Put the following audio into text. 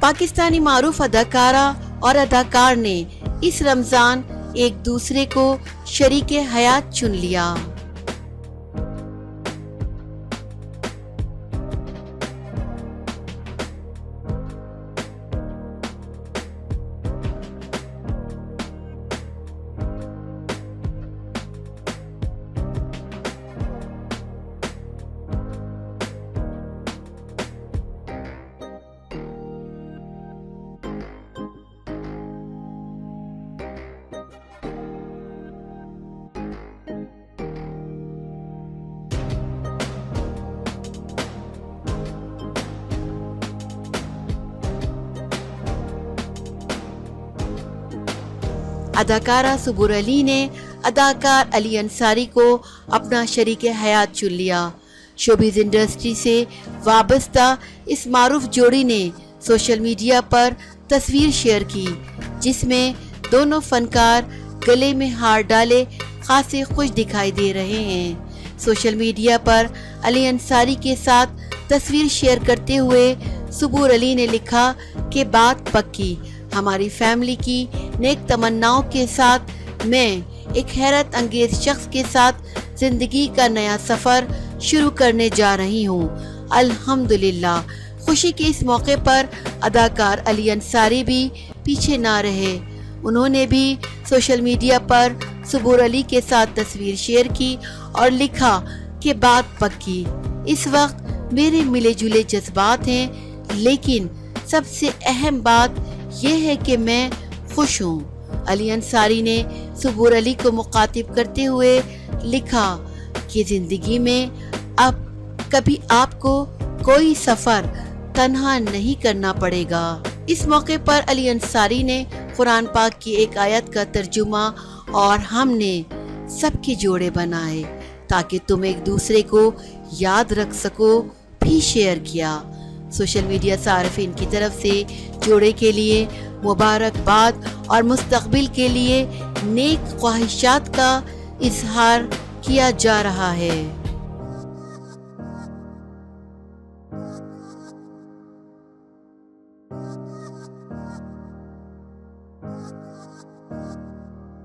पाकिस्तानी मारूफ अदाकारा और अदाकार ने इस रमजान एक दूसरे को शरीके हयात चुन लिया। अदाकारा सुबूर अली ने अदाकार अली अंसारी को अपना शरीक हयात चुन लिया। शोबिज़ इंडस्ट्री से वाबस्ता इस मारूफ जोड़ी ने सोशल मीडिया पर तस्वीर शेयर की, जिसमें दोनों फनकार गले में हार डाले खासे खुश दिखाई दे रहे हैं। सोशल मीडिया पर अली अंसारी के साथ तस्वीर शेयर करते हुए सुबूर अली ने लिखा कि बात पक्की, हमारी फैमिली की नेक तमन्नाओं के साथ मैं एक हैरत अंगेज शख्स के साथ जिंदगी का नया सफ़र शुरू करने जा रही हूँ। अल्हम्दुलिल्लाह। खुशी के इस मौके पर अदाकार अली अंसारी भी पीछे ना रहे। उन्होंने भी सोशल मीडिया पर सुबूर अली के साथ तस्वीर शेयर की और लिखा कि बात पक्की, इस वक्त मेरे मिले जुले जज्बात हैं, लेकिन सबसे अहम बात यह है कि मैं खुश हूँ। अली अंसारी ने सुबूर अली को मुखातिब करते हुए लिखा कि ज़िंदगी में अब कभी आपको कोई सफ़र तन्हा नहीं करना पड़ेगा। इस मौके पर अली अंसारी ने कुरान पाक की एक आयत का तर्जुमा और हमने सबके जोड़े बनाए ताकि तुम एक दूसरे को याद रख सको भी शेयर किया। सोशल मीडिया सार्फिन की तरफ से जोड़े के लिए मुबारकबाद और मुस्तकबिल के लिए नेक ख्वाहिशात का इजहार किया जा रहा है।